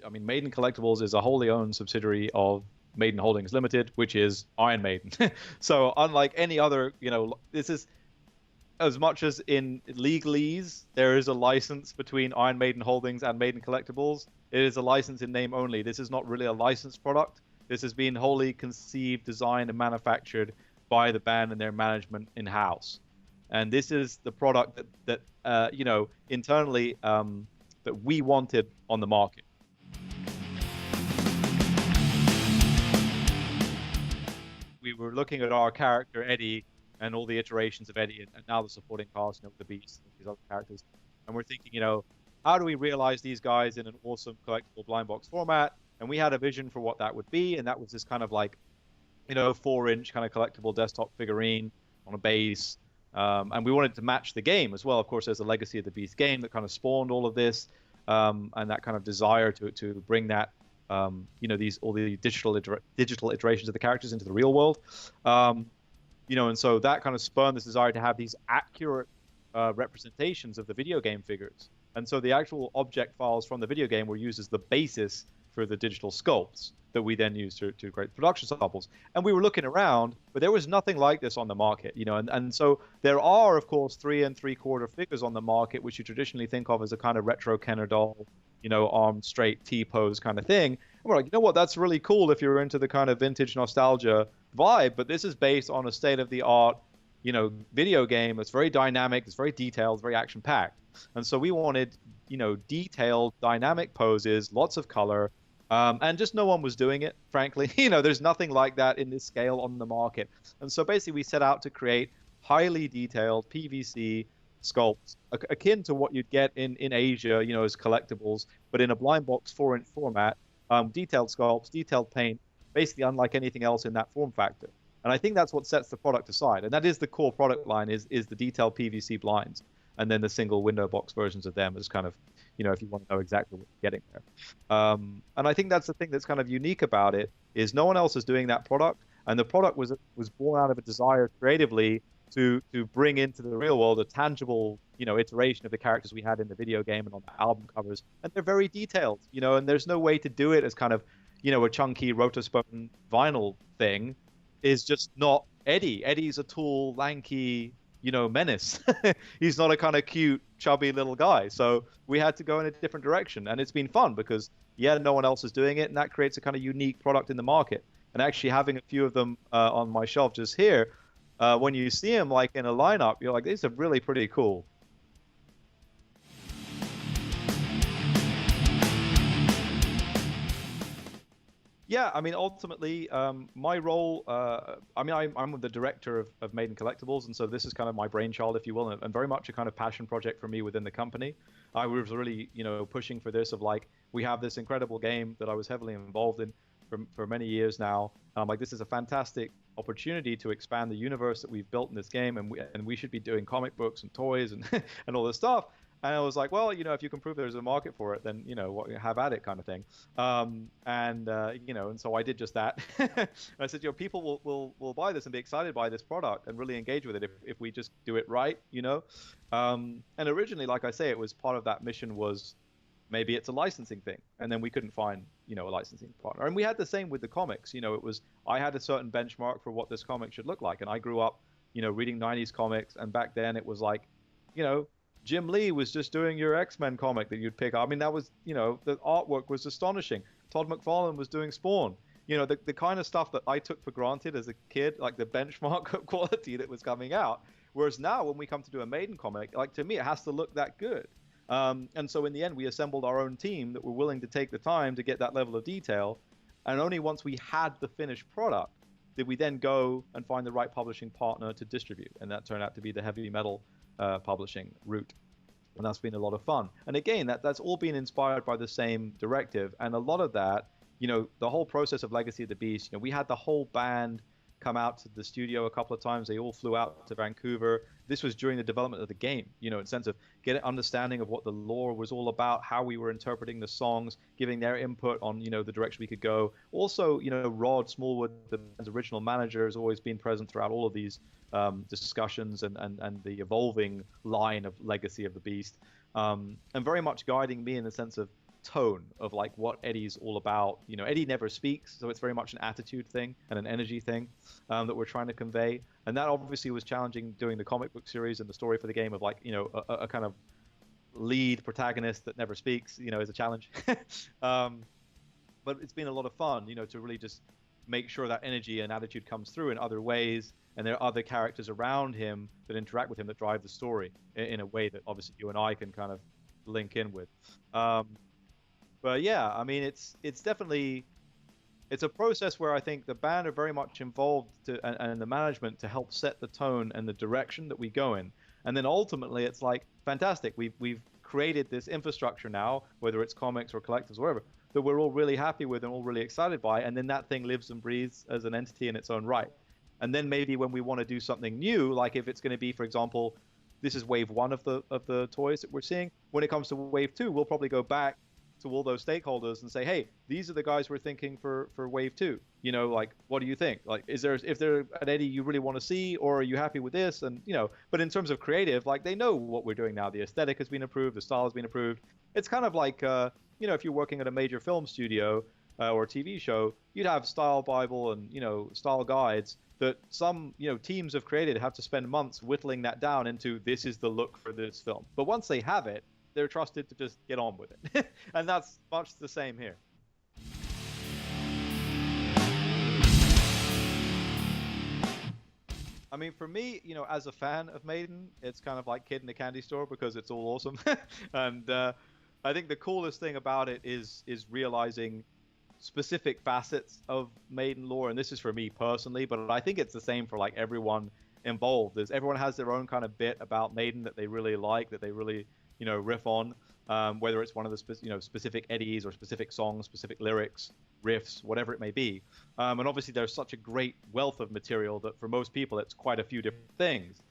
I mean, Maiden Collectibles is a wholly owned subsidiary of Maiden Holdings Limited, which is Iron Maiden. So unlike any other, this is as much as in legalese, there is a license between Iron Maiden Holdings and Maiden Collectibles. It is a license in name only. This is not really a licensed product. This has been wholly conceived, designed, and manufactured by the band and their management in-house. And this is the product that internally that we wanted on the market. We were looking at our character Eddie and all the iterations of Eddie, and now the supporting cast, the Beast, and these other characters, and we're thinking, how do we realize these guys in an awesome collectible blind box format? And we had a vision for what that would be, and that was this kind of like, 4-inch kind of collectible desktop figurine on a base. And we wanted to match the game as well. Of course, there's a Legacy of the Beast game that kind of spawned all of this, and that kind of desire to bring that, all the digital iterations of the characters into the real world. And so that kind of spurned this desire to have these accurate representations of the video game figures. And so the actual object files from the video game were used as the basis for the digital sculpts that we then used to create production samples. And we were looking around, but there was nothing like this on the market, and so there are, of course, 3 3/4 figures on the market, which you traditionally think of as a kind of retro Kenner doll, arm straight T-pose kind of thing. And we're like, what, that's really cool if you're into the kind of vintage nostalgia vibe, but this is based on a state-of-the-art, video game. It's very dynamic, it's very detailed, very action-packed. And so we wanted, detailed, dynamic poses, lots of color, and just no one was doing it, frankly. There's nothing like that in this scale on the market. And so basically we set out to create highly detailed PVC sculpts, akin to what you'd get in Asia, as collectibles, but in a blind box 4-inch format, detailed sculpts, detailed paint, basically unlike anything else in that form factor. And I think that's what sets the product aside. And that is the core product line, is the detailed PVC blinds. And then the single window box versions of them is kind of, if you want to know exactly what you're getting there. And I think that's the thing that's kind of unique about it, is no one else is doing that product. And the product was born out of a desire creatively to bring into the real world a tangible, iteration of the characters we had in the video game and on the album covers. And they're very detailed, and there's no way to do it as kind of, a chunky rotospone vinyl thing. Is just not Eddie. Eddie's a tall, lanky, menace. He's not a kind of cute, chubby little guy. So we had to go in a different direction. And it's been fun because, no one else is doing it. And that creates a kind of unique product in the market. And actually having a few of them on my shelf just here, when you see them like in a lineup, you're like, these are really pretty cool. Yeah, I mean, ultimately, my role, I'm the director of Maiden Collectibles, and so this is kind of my brainchild, if you will, and very much a kind of passion project for me within the company. I was really, pushing for this of like, we have this incredible game that I was heavily involved in for many years now. Like, this is a fantastic opportunity to expand the universe that we've built in this game, and we should be doing comic books and toys and and all this stuff. And I was like, well, if you can prove there's a market for it, then, have at it kind of thing. And so I did just that. And I said, people will buy this and be excited by this product and really engage with it if we just do it right, And originally, like I say, it was part of that mission was maybe it's a licensing thing. And then we couldn't find, a licensing partner. And we had the same with the comics. I had a certain benchmark for what this comic should look like. And I grew up, reading 90s comics. And back then it was like, Jim Lee was just doing your X-Men comic that you'd pick up. I mean, that was, the artwork was astonishing. Todd McFarlane was doing Spawn. The kind of stuff that I took for granted as a kid, like the benchmark of quality that was coming out. Whereas now when we come to do a Maiden comic, like to me, it has to look that good. And so in the end, we assembled our own team that were willing to take the time to get that level of detail. And only once we had the finished product did we then go and find the right publishing partner to distribute. And that turned out to be the Heavy Metal publishing route. And that's been a lot of fun. And again, that's all been inspired by the same directive. And a lot of that, the whole process of Legacy of the Beast, we had the whole band come out to the studio a couple of times. They all flew out to Vancouver. This was during the development of the game, in sense of getting understanding of what the lore was all about, how we were interpreting the songs, giving their input on, the direction we could go. Also, Rod Smallwood, the band's original manager, has always been present throughout all of these discussions and the evolving line of Legacy of the Beast, and very much guiding me in the sense of tone of like what Eddie's all about. You know, Eddie never speaks, so it's very much an attitude thing and an energy thing that we're trying to convey. And that obviously was challenging doing the comic book series and the story for the game of like, you know, a kind of lead protagonist that never speaks, you know, is a challenge. um, but it's been a lot of fun, you know, to really just make sure that energy and attitude comes through in other ways, and there are other characters around him that interact with him that drive the story in a way that obviously you and I can kind of link in with. But yeah, I mean, it's definitely it's a process where I think the band are very much involved and the management to help set the tone and the direction that we go in. And then ultimately, it's like fantastic. We've created this infrastructure now, whether it's comics or collectibles or whatever, that we're all really happy with and all really excited by. And then that thing lives and breathes as an entity in its own right. And then maybe when we want to do something new, like if it's going to be, for example, this is wave one of the toys that we're seeing. When it comes to wave two, we'll probably go back to all those stakeholders and say, hey, these are the guys we're thinking for wave two. You know, like, what do you think? Like, if there's an Eddie you really want to see, or are you happy with this? And, you know, but in terms of creative, like, they know what we're doing now. The aesthetic has been approved. The style has been approved. It's kind of like, you know, if you're working at a major film studio or a TV show, you'd have style Bible and, you know, style guides that some, you know, teams have created, have to spend months whittling that down into this is the look for this film. But once they have it, they're trusted to just get on with it. And that's much the same here. I mean, for me, you know, as a fan of Maiden, it's kind of like kid in a candy store because it's all awesome. And I think the coolest thing about it is realizing specific facets of Maiden lore. And this is for me personally, but I think it's the same for like everyone involved. Everyone has their own kind of bit about Maiden that they really like, that they really, you know, riff on, whether it's one of the you know, specific Eddies or specific songs, specific lyrics, riffs, whatever it may be. And obviously there's such a great wealth of material that for most people it's quite a few different things.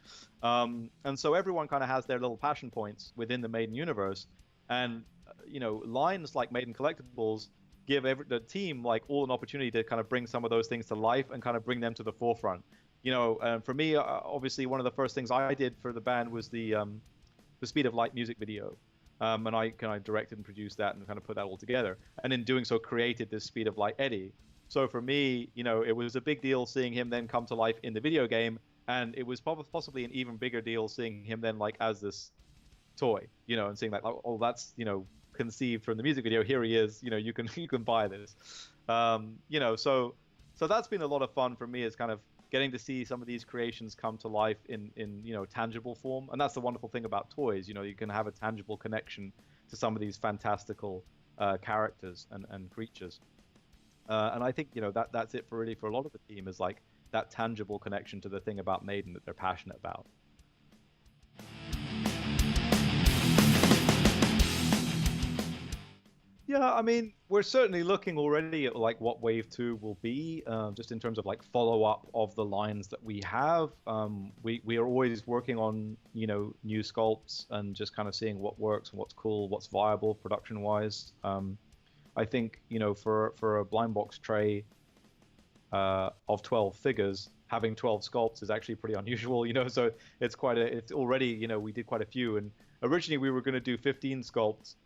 And so everyone kind of has their little passion points within the Maiden universe. And, you know, lines like Maiden Collectibles give the team like all an opportunity to kind of bring some of those things to life and kind of bring them to the forefront. You know, for me, obviously one of the first things I did for the band was the Speed of Light music video. And I kind of directed and produced that and kind of put that all together. And in doing so, created this Speed of Light Eddie. So for me, you know, it was a big deal seeing him then come to life in the video game. And it was possibly an even bigger deal seeing him then like as this toy, you know, and seeing like, oh, that's, you know, conceived from the music video. Here he is, you know, you can buy this. You know, so that's been a lot of fun for me, is kind of getting to see some of these creations come to life in you know, tangible form. And that's the wonderful thing about toys, you know, you can have a tangible connection to some of these fantastical characters and creatures. And I think, you know, that's it for a lot of the team, is like that tangible connection to the thing about Maiden that they're passionate about. Yeah, I mean, we're certainly looking already at like what Wave 2 will be, just in terms of like follow-up of the lines that we have. We are always working on, you know, new sculpts and just kind of seeing what works and what's cool, what's viable production-wise. I think, you know, for a blind box tray of 12 figures, having 12 sculpts is actually pretty unusual, you know, so it's already, you know, we did quite a few, and originally we were going to do 15 sculpts.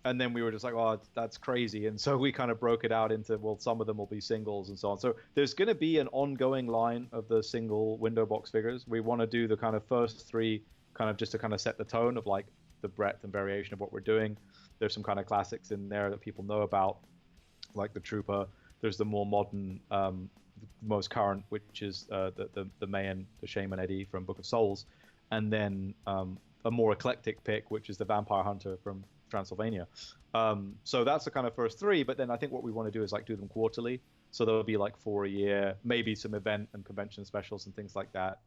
And then we were just like, oh, that's crazy. And so we kind of broke it out into, well, some of them will be singles and so on. So there's going to be an ongoing line of the single window box figures. We want to do the kind of first three kind of just to kind of set the tone of like the breadth and variation of what we're doing. There's some kind of classics in there that people know about, like the Trooper. There's the more modern, most current, which is the Mayan, the Shaman Eddie from Book of Souls. And then a more eclectic pick, which is the Vampire Hunter from Transylvania. So that's the kind of first three, but then I think what we want to do is like do them quarterly, so there'll be like 4 a year, maybe some event and convention specials and things like that.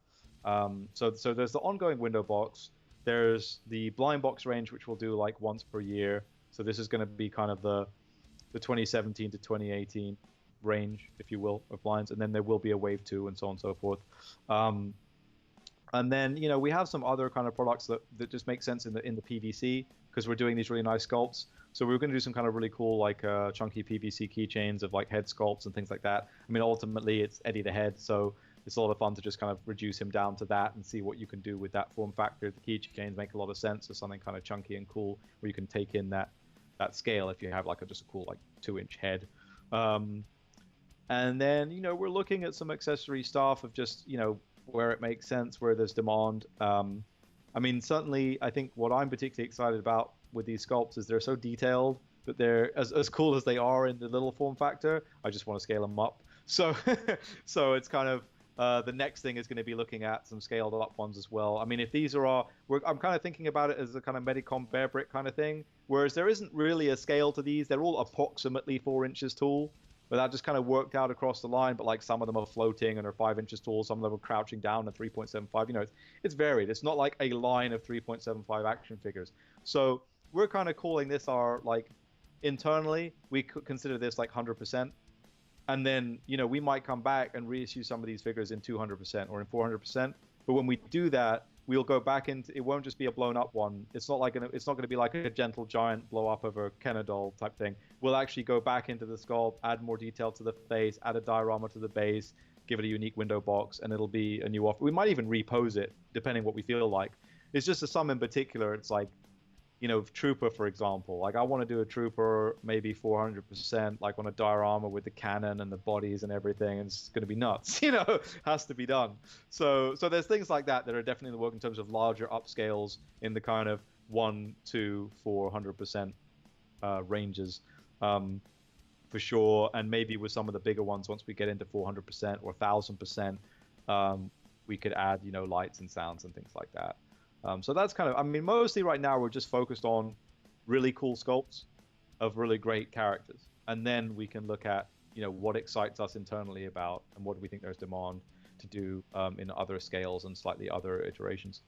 So there's the ongoing window box, there's the blind box range, which we'll do like once per year. So this is going to be kind of the 2017 to 2018 range, if you will, of blinds, and then there will be a wave 2 and so on and so forth. And then, you know, we have some other kind of products that just make sense in the PVC, because we're doing these really nice sculpts. So we're going to do some kind of really cool, like chunky PVC keychains of like head sculpts and things like that. I mean, ultimately it's Eddie the Head, so it's a lot of fun to just kind of reduce him down to that and see what you can do with that form factor. The keychains make a lot of sense as something kind of chunky and cool, where you can take in that that scale if you have like just a cool like 2-inch head. And then, we're looking at some accessory stuff of just, where it makes sense, where there's demand. I mean, certainly, I think what I'm particularly excited about with these sculpts is they're so detailed, but they're as cool as they are in the little form factor. I just want to scale them up. So, so it's kind of the next thing is going to be looking at some scaled up ones as well. I mean, if these are I'm kind of thinking about it as a kind of Medicom bear brick kind of thing, whereas there isn't really a scale to these. They're all approximately 4 inches tall. But that just kind of worked out across the line. But like some of them are floating and are 5 inches tall. Some of them are crouching down at 3.75. It's varied. It's not like a line of 3.75 action figures. So we're kind of calling this our, like, internally, we could consider this like 100%. And then, we might come back and reissue some of these figures in 200% or in 400%. But when we do that, we'll go back into, it won't just be a blown up one. It's not going to be like a gentle giant blow up of a Kenner doll type thing. We'll actually go back into the sculpt, add more detail to the face, add a diorama to the base, give it a unique window box, and it'll be a new offer. We might even repose it, depending what we feel like. It's just some in particular. It's like, Trooper, for example. Like, I want to do a Trooper maybe 400%, like on a diorama with the cannon and the bodies and everything. And it's going to be nuts, has to be done. So there's things like that are definitely in the work in terms of larger upscales in the kind of 1 to 400% ranges, for sure. And maybe with some of the bigger ones, once we get into 400% or 1,000%, we could add, lights and sounds and things like that. So that's kind of, I mean, mostly right now we're just focused on really cool sculpts of really great characters. And then we can look at, what excites us internally about and what do we think there's demand to do in other scales and slightly other iterations.